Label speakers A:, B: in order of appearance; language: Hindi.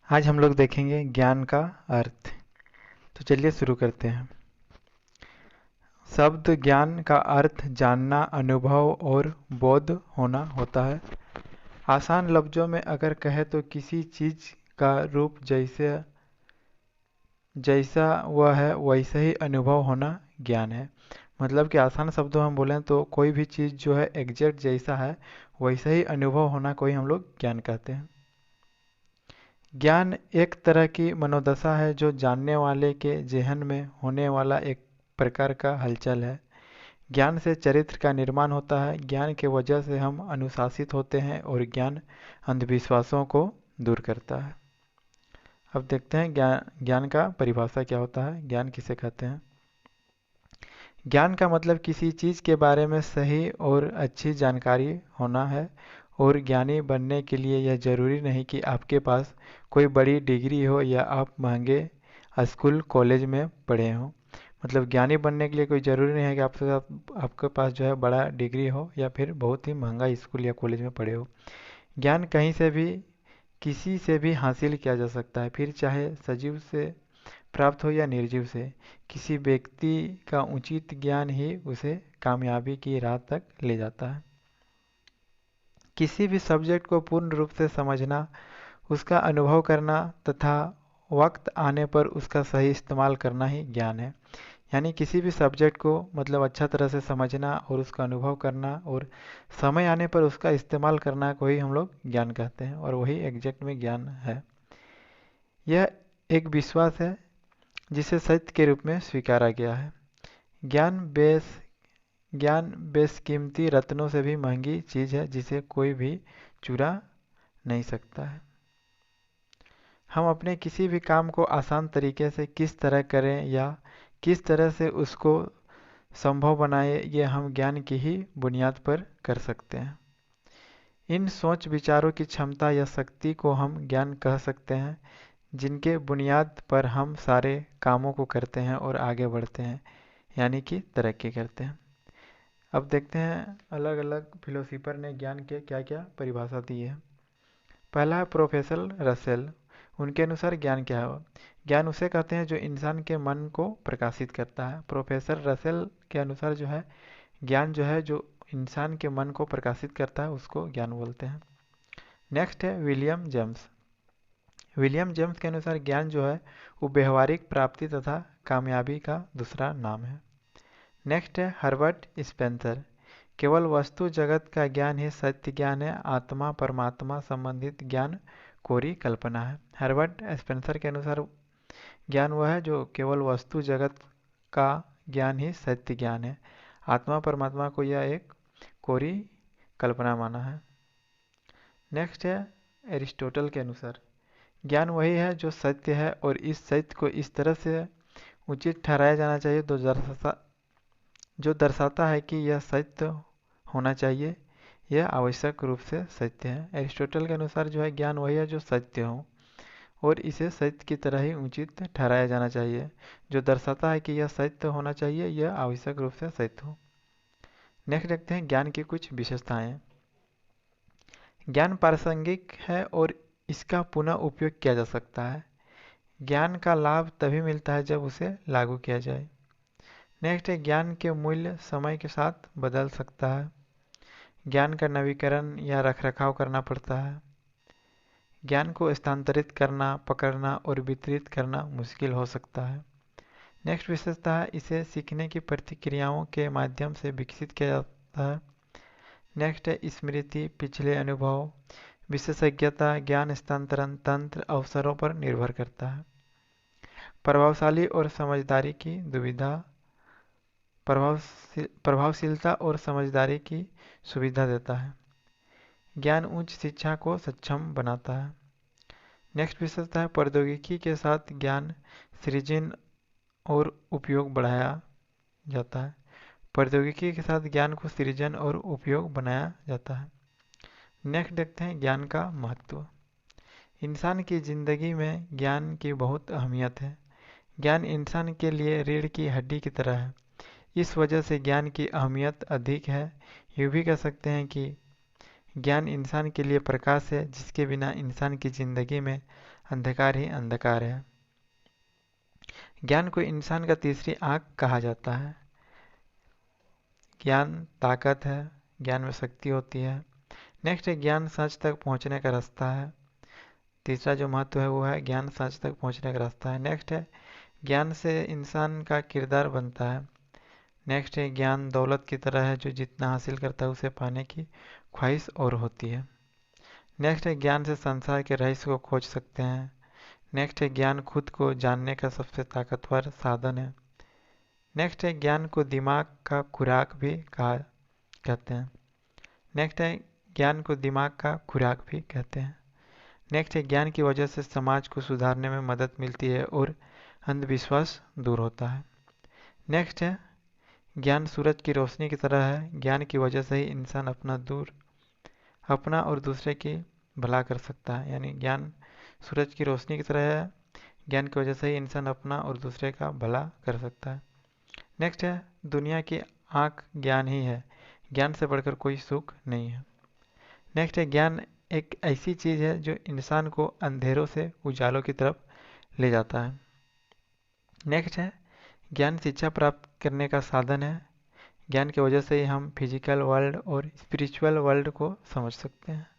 A: आज हम लोग देखेंगे ज्ञान का अर्थ। तो चलिए शुरू करते हैं। शब्द ज्ञान का अर्थ जानना, अनुभव और बोध होना होता है। आसान लफ्जों में अगर कहे तो किसी चीज का रूप जैसे जैसा वह है वैसा ही अनुभव होना ज्ञान है। मतलब कि आसान शब्दों में हम बोलें तो कोई भी चीज जो है एग्जैक्ट जैसा है वैसा ही अनुभव होना कोई हम लोग ज्ञान कहते हैं। ज्ञान एक तरह की मनोदशा है जो जानने वाले के जेहन में होने वाला एक प्रकार का हलचल है। ज्ञान से चरित्र का निर्माण होता है। ज्ञान के वजह से हम अनुशासित होते हैं और ज्ञान अंधविश्वासों को दूर करता है। अब देखते हैं ज्ञान ज्ञान का परिभाषा क्या होता है, ज्ञान किसे कहते हैं। ज्ञान का मतलब किसी चीज़ के बारे में सही और अच्छी जानकारी होना है। और ज्ञानी बनने के लिए यह जरूरी नहीं कि आपके पास कोई बड़ी डिग्री हो या आप महंगे स्कूल कॉलेज में पढ़े हों। मतलब ज्ञानी बनने के लिए कोई ज़रूरी नहीं है कि आपके पास जो है बड़ा डिग्री हो या फिर बहुत ही महंगा स्कूल या कॉलेज में पढ़े हो। ज्ञान कहीं से भी किसी से भी हासिल किया जा सकता है, फिर चाहे सजीव से प्राप्त हो या निर्जीव से। किसी व्यक्ति का उचित ज्ञान ही उसे कामयाबी की राह तक ले जाता है। किसी भी सब्जेक्ट को पूर्ण रूप से समझना, उसका अनुभव करना तथा वक्त आने पर उसका सही इस्तेमाल करना ही ज्ञान है। यानी किसी भी सब्जेक्ट को मतलब अच्छा तरह से समझना और उसका अनुभव करना और समय आने पर उसका इस्तेमाल करना को ही हम लोग ज्ञान कहते हैं, और वही एग्जैक्ट में ज्ञान है। यह एक विश्वास है जिसे सत्य के रूप में स्वीकारा गया है। ज्ञान बेस ज्ञान बेशकीमती रत्नों से भी महंगी चीज है जिसे कोई भी चुरा नहीं सकता है। हम अपने किसी भी काम को आसान तरीके से किस तरह करें या किस तरह से उसको संभव बनाए, ये हम ज्ञान की ही बुनियाद पर कर सकते हैं। इन सोच विचारों की क्षमता या शक्ति को हम ज्ञान कह सकते हैं, जिनके बुनियाद पर हम सारे कामों को करते हैं और आगे बढ़ते हैं, यानी कि तरक्की करते हैं। अब देखते हैं अलग अलग फिलोसोफर ने ज्ञान के क्या क्या परिभाषा दी है। पहला है प्रोफेसर रसेल। उनके अनुसार ज्ञान क्या है? ज्ञान उसे कहते हैं जो इंसान के मन को प्रकाशित करता है। प्रोफेसर रसेल के अनुसार जो है ज्ञान जो है जो इंसान के मन को प्रकाशित करता है उसको ज्ञान बोलते हैं। नेक्स्ट है विलियम जेम्स। विलियम जेम्स के अनुसार ज्ञान जो है वो व्यवहारिक प्राप्ति तथा कामयाबी का दूसरा नाम है। नेक्स्ट है हर्बर्ट स्पेंसर। केवल वस्तु जगत का ज्ञान ही सत्य ज्ञान है, आत्मा परमात्मा संबंधित ज्ञान कोरी कल्पना है। हर्बर्ट स्पेंसर के अनुसार ज्ञान वह है जो केवल वस्तु जगत का ज्ञान ही सत्य ज्ञान है, आत्मा परमात्मा को यह एक कोरी कल्पना माना है। नेक्स्ट है एरिस्टोटल के अनुसार ज्ञान वही है जो सत्य है और इस सत्य को इस तरह से उचित ठहराया जाना चाहिए जो दर्शाता है कि यह सत्य होना चाहिए, यह आवश्यक रूप से सत्य है। एरिस्टोटल के अनुसार जो है ज्ञान वही है जो सत्य हो और इसे सत्य की तरह ही उचित ठहराया जाना चाहिए, जो दर्शाता है कि यह सत्य होना चाहिए, यह आवश्यक रूप से सत्य हो। नेक्स्ट देखते हैं ज्ञान की कुछ विशेषताएं। ज्ञान प्रासंगिक है और इसका पुनः उपयोग किया जा सकता है। ज्ञान का लाभ तभी मिलता है जब उसे लागू किया जाए। नेक्स्ट है ज्ञान के मूल्य समय के साथ बदल सकता है। ज्ञान का नवीकरण या रखरखाव करना पड़ता है। ज्ञान को स्थानांतरित करना, पकड़ना और वितरित करना मुश्किल हो सकता है। नेक्स्ट विशेषता है इसे सीखने की प्रतिक्रियाओं के माध्यम से विकसित किया जाता है। नेक्स्ट है स्मृति, पिछले अनुभव, विशेषज्ञता, ज्ञान स्थानांतरण तंत्र अवसरों पर निर्भर करता है। प्रभावशाली और समझदारी की दुविधा, प्रभावशीलता और समझदारी की सुविधा देता है। ज्ञान उच्च शिक्षा को सक्षम बनाता है। नेक्स्ट विशेषता है प्रौद्योगिकी के साथ ज्ञान सृजन और उपयोग बढ़ाया जाता है। प्रौद्योगिकी के साथ ज्ञान को सृजन और उपयोग बनाया जाता है। नेक्स्ट देखते हैं ज्ञान का महत्व। इंसान की जिंदगी में ज्ञान की बहुत अहमियत है। ज्ञान इंसान के लिए रीढ़ की हड्डी की तरह है। इस वजह से ज्ञान की अहमियत अधिक है। यूँ भी कह सकते हैं कि ज्ञान इंसान के लिए प्रकाश है जिसके बिना इंसान की जिंदगी में अंधकार ही अंधकार है। ज्ञान को इंसान का तीसरी आंख कहा जाता है। ज्ञान ताकत है, ज्ञान में शक्ति होती है। नेक्स्ट है ज्ञान सच तक पहुंचने का रास्ता है। तीसरा जो महत्व है वो है ज्ञान सच तक पहुंचने का रास्ता है। नेक्स्ट है ज्ञान से इंसान का किरदार बनता है। नेक्स्ट है ज्ञान दौलत की तरह है, जो जितना हासिल करता है उसे पाने की ख्वाहिश और होती है। नेक्स्ट है ज्ञान से संसार के रहस्य को खोज सकते हैं। नेक्स्ट है ज्ञान खुद को जानने का सबसे ताकतवर साधन है। नेक्स्ट है ज्ञान को दिमाग का खुराक भी कहा कहते हैं। नेक्स्ट है ज्ञान को दिमाग का खुराक भी कहते हैं। नेक्स्ट है ज्ञान की वजह से समाज को सुधारने में मदद मिलती है और अंधविश्वास दूर होता है। नेक्स्ट है ज्ञान सूरज की रोशनी की तरह है। ज्ञान की वजह से ही इंसान अपना और दूसरे की भला कर सकता है। यानी ज्ञान सूरज की रोशनी की तरह है। ज्ञान की वजह से ही इंसान अपना और दूसरे का भला कर सकता है। नेक्स्ट है दुनिया की आंख ज्ञान ही है। ज्ञान से बढ़कर कोई सुख नहीं है। नेक्स्ट है ज्ञान एक ऐसी चीज है जो इंसान को अंधेरों से उजालों की तरफ ले जाता है। नेक्स्ट है ज्ञान शिक्षा प्राप्त करने का साधन है। ज्ञान की वजह से ही हम फिजिकल वर्ल्ड और स्पिरिचुअल वर्ल्ड को समझ सकते हैं।